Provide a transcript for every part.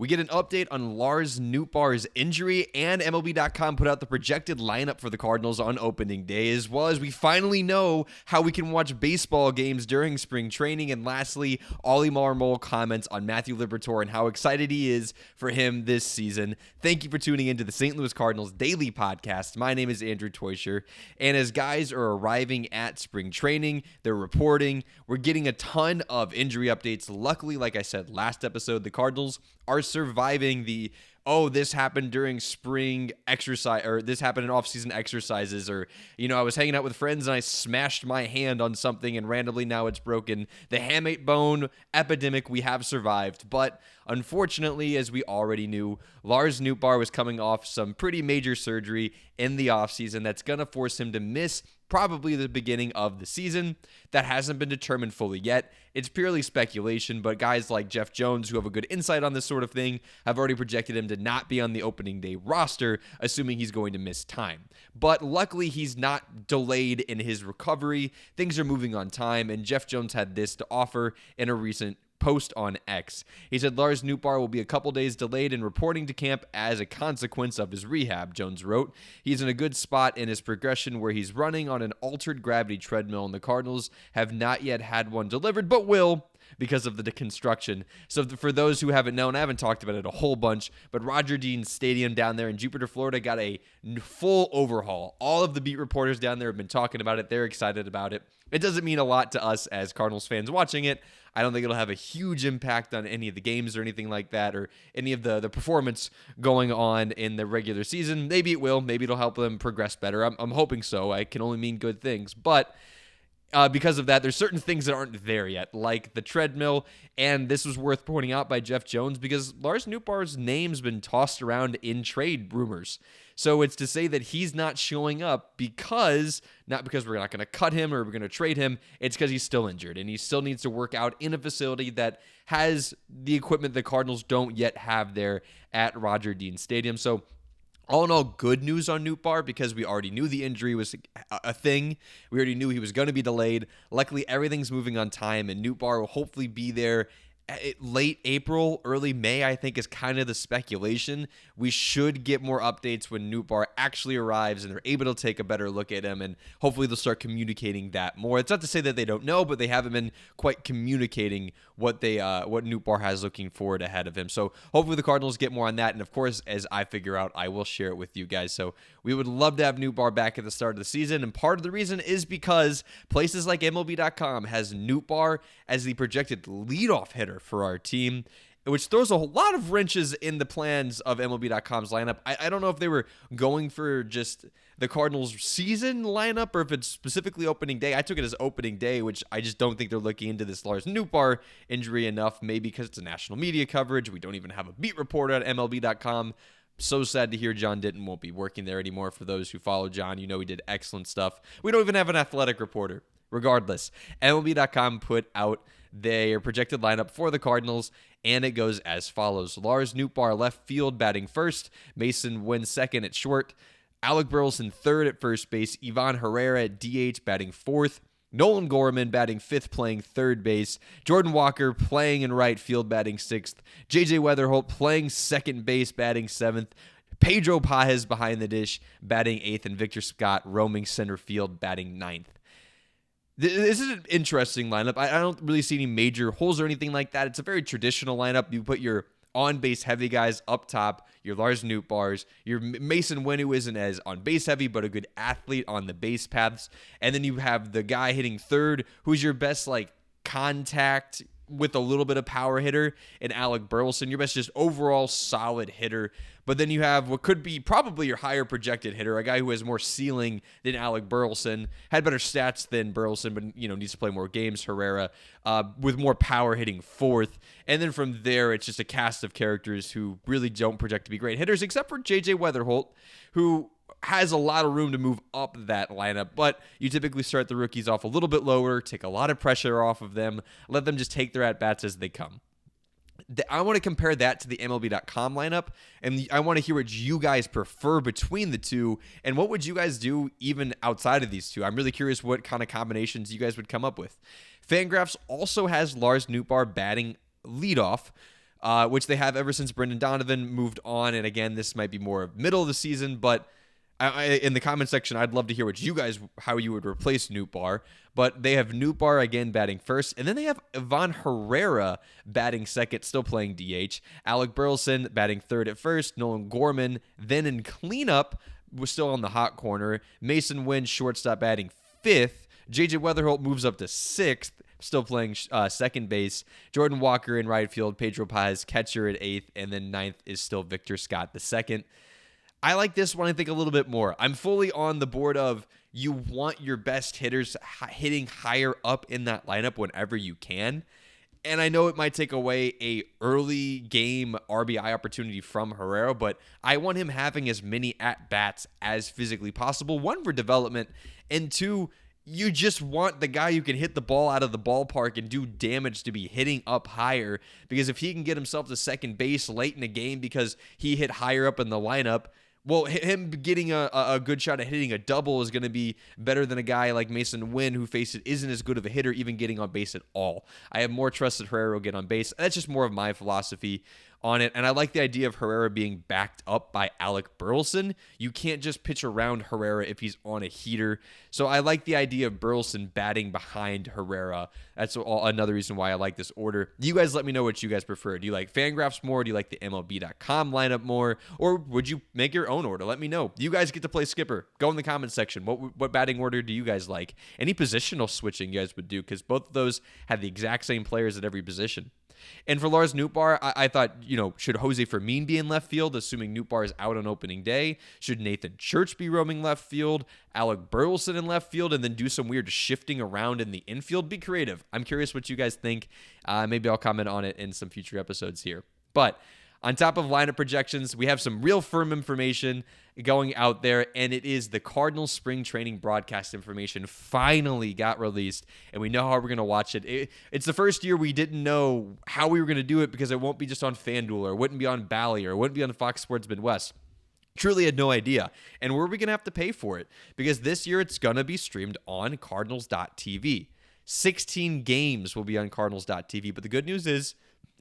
We get an update on Lars Nootbaar's injury, and MLB.com put out the projected lineup for the Cardinals on opening day, as well as we finally know how we can watch baseball games during spring training. And lastly, Ollie Marmol comments on Matthew Libereatore and how excited he is for him this season. Thank you for tuning into the St. Louis Cardinals Daily Podcast. My name is Andrew Teuscher, and as guys are arriving at spring training, they're reporting, we're getting a ton of injury updates. Luckily, like I said last episode, the Cardinals are surviving the, this happened during spring exercise, or this happened in off-season exercises, or, I was hanging out with friends and I smashed my hand on something and randomly now it's broken. The hamate bone epidemic we have survived, but unfortunately, as we already knew, Lars Nootbaar was coming off some pretty major surgery in the offseason that's going to force him to miss probably the beginning of the season. That hasn't been determined fully yet. It's purely speculation, but guys like Jeff Jones, who have a good insight on this sort of thing, have already projected him to not be on the opening day roster, assuming he's going to miss time. But luckily, he's not delayed in his recovery. Things are moving on time, and Jeff Jones had this to offer in a recent post on X. He said Lars Nootbaar will be a couple days delayed in reporting to camp as a consequence of his rehab, Jones wrote. He's in a good spot in his progression where he's running on an altered gravity treadmill, and the Cardinals have not yet had one delivered, but will because of the deconstruction. So for those who haven't known, I haven't talked about it a whole bunch, but Roger Dean Stadium down there in Jupiter, Florida got a full overhaul. All of the beat reporters down there have been talking about it. They're excited about it. It doesn't mean a lot to us as Cardinals fans watching it. I don't think it'll have a huge impact on any of the games or anything like that, or any of the performance going on in the regular season. Maybe it will. Maybe it'll help them progress better. I'm hoping so. I can only mean good things. But because of that, there's certain things that aren't there yet, like the treadmill, and this was worth pointing out by Jeff Jones because Lars Nootbaar's name's been tossed around in trade rumors. So it's to say that he's not showing up not because we're not going to cut him or we're going to trade him, it's because he's still injured, and he still needs to work out in a facility that has the equipment the Cardinals don't yet have there at Roger Dean Stadium. So all in all, good news on Nootbaar because we already knew the injury was a thing. We already knew he was going to be delayed. Luckily, everything's moving on time, and Nootbaar will hopefully be there late April, early May, I think, is kind of the speculation. We should get more updates when Nootbaar actually arrives and they're able to take a better look at him, and hopefully they'll start communicating that more. It's not to say that they don't know, but they haven't been quite communicating what Nootbaar has looking forward ahead of him. So hopefully the Cardinals get more on that, and of course, as I figure out, I will share it with you guys. So we would love to have Nootbaar back at the start of the season, and part of the reason is because places like MLB.com has Nootbaar as the projected leadoff hitter for our team, which throws a lot of wrenches in the plans of MLB.com's lineup. I don't know if they were going for just the Cardinals season lineup or if it's specifically opening day. I took it as opening day, which I just don't think they're looking into this Lars Nootbaar injury enough, maybe because it's a national media coverage. We don't even have a beat reporter at MLB.com. So sad to hear John Denton won't be working there anymore. For those who follow John, he did excellent stuff. We don't even have an athletic reporter. Regardless, MLB.com put out their projected lineup for the Cardinals, and it goes as follows. Lars Nootbaar left field batting first. Mason Wynn second at short. Alec Burleson third at first base. Ivan Herrera at DH batting fourth. Nolan Gorman batting fifth, playing third base. Jordan Walker playing in right field, batting sixth. J.J. Weatherholt playing second base, batting seventh. Pedro Pajes behind the dish, batting eighth. And Victor Scott roaming center field, batting ninth. This is an interesting lineup. I don't really see any major holes or anything like that. It's a very traditional lineup. You put your on-base heavy guys up top, your Lars Nootbaars, your Mason Wynn, who isn't as on-base heavy, but a good athlete on the base paths. And then you have the guy hitting third, who's your best contact with a little bit of power hitter, and Alec Burleson, your best just overall solid hitter. But then you have what could be probably your higher projected hitter, a guy who has more ceiling than Alec Burleson, had better stats than Burleson, but needs to play more games, Herrera, with more power hitting fourth. And then from there, it's just a cast of characters who really don't project to be great hitters, except for J.J. Weatherholt, who has a lot of room to move up that lineup, but you typically start the rookies off a little bit lower, take a lot of pressure off of them, let them just take their at-bats as they come. I want to compare that to the MLB.com lineup, and I want to hear what you guys prefer between the two, and what would you guys do even outside of these two? I'm really curious what kind of combinations you guys would come up with. Fangraphs also has Lars Nootbaar batting leadoff, which they have ever since Brendan Donovan moved on. And again, this might be more middle of the season, but in the comment section, I'd love to hear how you would replace Nootbaar. But they have Nootbaar again batting first, and then they have Ivan Herrera batting second, still playing DH. Alec Burleson batting third at first. Nolan Gorman then in cleanup was still on the hot corner. Mason Wynn, shortstop, batting fifth. JJ Weatherholt moves up to sixth, still playing second base. Jordan Walker in right field. Pedro Paz, catcher, at eighth, and then ninth is still Victor Scott the second. I like this one, I think, a little bit more. I'm fully on the board of you want your best hitters hitting higher up in that lineup whenever you can. And I know it might take away a early game RBI opportunity from Herrera, but I want him having as many at-bats as physically possible. One, for development, and two, you just want the guy who can hit the ball out of the ballpark and do damage to be hitting up higher, because if he can get himself to second base late in a game because he hit higher up in the lineup, well, him getting a good shot at hitting a double is going to be better than a guy like Mason Wynn, who isn't as good of a hitter, even getting on base at all. I have more trust that Herrera will get on base. That's just more of my philosophy on it, and I like the idea of Herrera being backed up by Alec Burleson. You can't just pitch around Herrera if he's on a heater, so I like the idea of Burleson batting behind Herrera. That's another reason why I like this order. You guys let me know what you guys prefer. Do you like Fangraphs more? Do you like the MLB.com lineup more? Or would you make your own order? Let me know. You guys get to play skipper. Go in the comment section. What batting order do you guys like? Any positional switching you guys would do, because both of those have the exact same players at every position. And for Lars Nootbaar, I thought, should Jose Fermin be in left field, assuming Nootbaar is out on opening day? Should Nathan Church be roaming left field? Alec Burleson in left field, and then do some weird shifting around in the infield? Be creative. I'm curious what you guys think. Maybe I'll comment on it in some future episodes here. But on top of lineup projections, we have some real firm information going out there, and it is the Cardinals spring training broadcast information finally got released, and we know how we're going to watch it. It's the first year we didn't know how we were going to do it, because it won't be just on FanDuel, or it wouldn't be on Bally, or it wouldn't be on Fox Sports Midwest. Truly had no idea. And where are we going to have to pay for it? Because this year it's going to be streamed on Cardinals.tv. 16 games will be on Cardinals.tv, but the good news is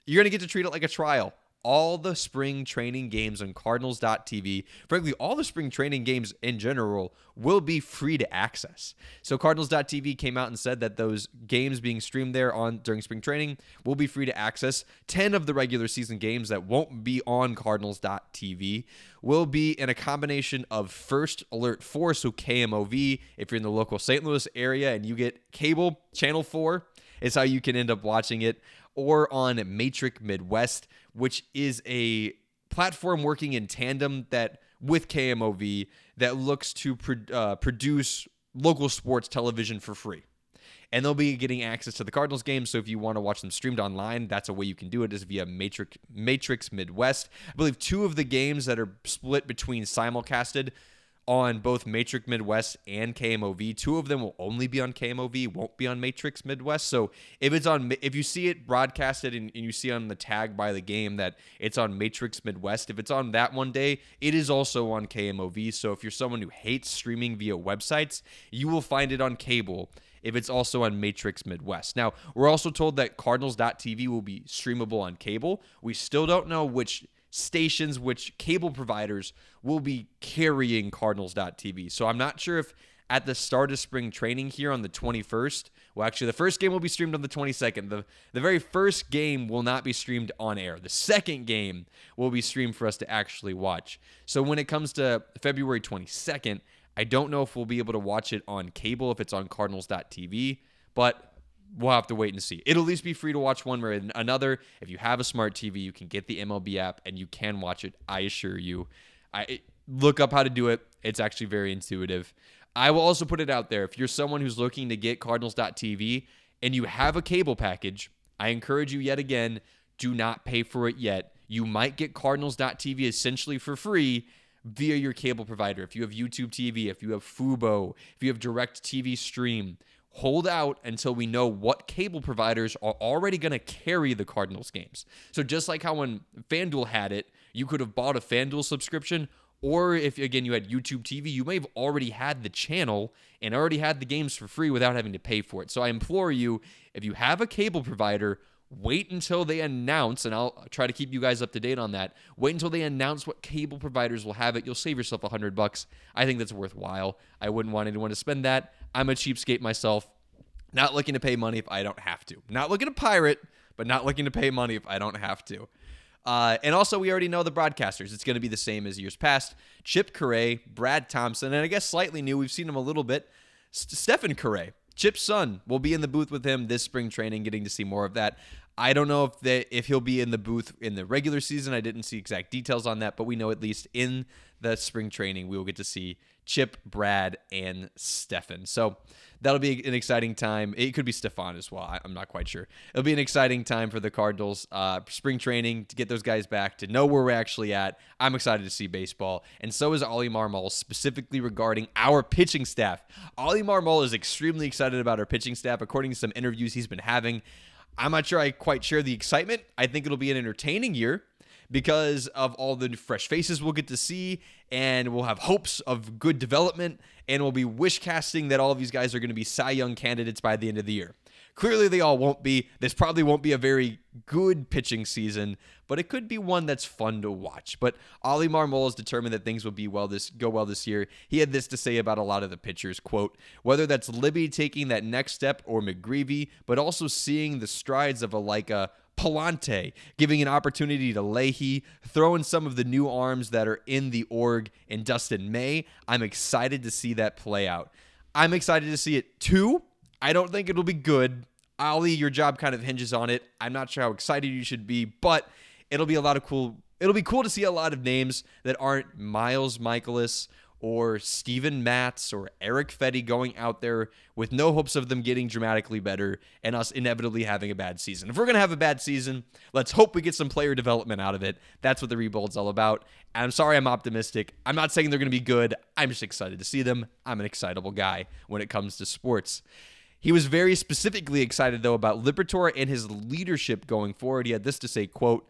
you're going to get to treat it like a trial. All the spring training games on Cardinals.tv, frankly, all the spring training games in general, will be free to access. So Cardinals.tv came out and said that those games being streamed there during spring training will be free to access. 10 of the regular season games that won't be on Cardinals.tv will be in a combination of First Alert 4, so KMOV, if you're in the local St. Louis area and you get cable, Channel 4 is how you can end up watching it, or on Matrix Midwest, which is a platform working in tandem with KMOV that looks to produce local sports television for free. And they'll be getting access to the Cardinals games, so if you want to watch them streamed online, that's a way you can do it, is via Matrix Midwest. I believe 2 of the games that are split between simulcasted on both Matrix Midwest and KMOV. 2 of them will only be on KMOV, won't be on Matrix Midwest. So if you see it broadcasted and you see on the tag by the game that it's on Matrix Midwest, if it's on that one day, it is also on KMOV. So if you're someone who hates streaming via websites, you will find it on cable if it's also on Matrix Midwest. Now, we're also told that Cardinals.tv will be streamable on cable. We still don't know which stations, which cable providers will be carrying Cardinals.tv. So I'm not sure if at the start of spring training here on the 21st, well, actually, the first game will be streamed on the 22nd. The very first game will not be streamed on air. The second game will be streamed for us to actually watch. So when it comes to February 22nd, I don't know if we'll be able to watch it on cable if it's on Cardinals.tv, but we'll have to wait and see. It'll at least be free to watch one way or another. If you have a smart TV, you can get the MLB app and you can watch it, I assure you. Look up how to do it. It's actually very intuitive. I will also put it out there. If you're someone who's looking to get Cardinals.tv and you have a cable package, I encourage you yet again, do not pay for it yet. You might get Cardinals.tv essentially for free via your cable provider. If you have YouTube TV, if you have Fubo, if you have Direct TV Stream, hold out until we know what cable providers are already going to carry the Cardinals games. So just like how when FanDuel had it, you could have bought a FanDuel subscription, or if, again, you had YouTube TV, you may have already had the channel and already had the games for free without having to pay for it. So I implore you, if you have a cable provider, Wait until they announce, and I'll try to keep you guys up to date on that. Wait until they announce what cable providers will have it. You'll save yourself $100. I think that's worthwhile. I wouldn't want anyone to spend that. I'm a cheapskate myself. Not looking to pay money if I don't have to. Not looking to pirate, but not looking to pay money if I don't have to. And also, we already know the broadcasters. It's going to be the same as years past. Chip Correa, Brad Thompson, and I guess slightly new, we've seen him a little bit, Stephen Correa. Chip's son will be in the booth with him this spring training, getting to see more of that. I don't know if he'll be in the booth in the regular season. I didn't see exact details on that, but we know at least in the spring training, we will get to see Chip, Brad, and Stefan. So that'll be an exciting time. It could be Stefan as well. I'm not quite sure. It'll be an exciting time for the Cardinals. Spring training, to get those guys back, to know where we're actually at. I'm excited to see baseball. And so is Ollie Marmol, specifically regarding our pitching staff. Ollie Marmol is extremely excited about our pitching staff, according to some interviews he's been having. I'm not sure I quite share the excitement. I think it'll be an entertaining year because of all the fresh faces we'll get to see, and we'll have hopes of good development, and we'll be wish casting that all of these guys are going to be Cy Young candidates by the end of the year. Clearly, they all won't be. This probably won't be a very good pitching season, but it could be one that's fun to watch. But Ollie Marmol is determined that things will go well this year. He had this to say about a lot of the pitchers, quote, whether that's Libby taking that next step or McGreevy, but also seeing the strides of a Palante, giving an opportunity to Leahy, throwing some of the new arms that are in the org in Dustin May. I'm excited to see that play out. I'm excited to see it too. I don't think it'll be good. Ollie, your job kind of hinges on it. I'm not sure how excited you should be, but it'll be It'll be cool to see a lot of names that aren't Miles Michaelis or Steven Matz or Eric Fetty going out there with no hopes of them getting dramatically better and us inevitably having a bad season. If we're going to have a bad season, let's hope we get some player development out of it. That's what the rebuild's all about. And I'm sorry I'm optimistic. I'm not saying they're going to be good. I'm just excited to see them. I'm an excitable guy when it comes to sports. He was very specifically excited, though, about Libereatore and his leadership going forward. He had this to say, quote,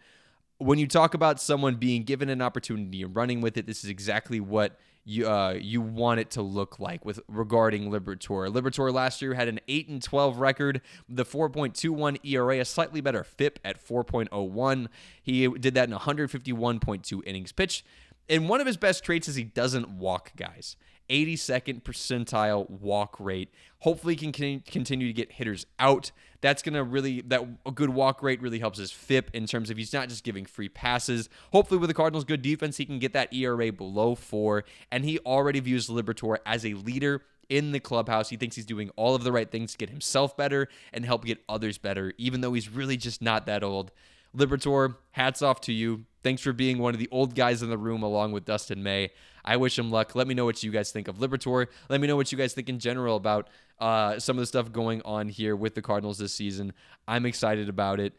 when you talk about someone being given an opportunity and running with it, this is exactly what you want it to look like regarding Libereatore. Libereatore last year had an 8-12 record, the 4.21 ERA, a slightly better FIP at 4.01. He did that in 151.2 innings pitched. And one of his best traits is he doesn't walk guys. 82nd percentile walk rate. Hopefully he can continue to get hitters out. That's going to a good walk rate really helps his FIP in terms of he's not just giving free passes. Hopefully with the Cardinals' good defense, he can get that ERA below 4. And he already views Libereatore as a leader in the clubhouse. He thinks he's doing all of the right things to get himself better and help get others better, even though he's really just not that old. Libereatore, hats off to you. Thanks for being one of the old guys in the room along with Dustin May. I wish him luck. Let me know what you guys think of Libereatore. Let me know what you guys think in general about some of the stuff going on here with the Cardinals this season. I'm excited about it.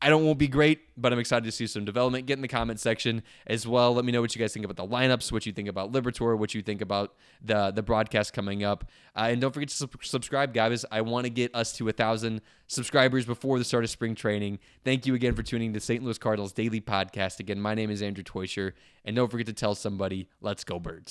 Won't be great, but I'm excited to see some development. Get in the comment section as well. Let me know what you guys think about the lineups, what you think about Libereatore, what you think about the broadcast coming up. And don't forget to subscribe, guys. I want to get us to 1,000 subscribers before the start of spring training. Thank you again for tuning to St. Louis Cardinals Daily Podcast. Again, my name is Andrew Teuscher, and don't forget to tell somebody, let's go Birds.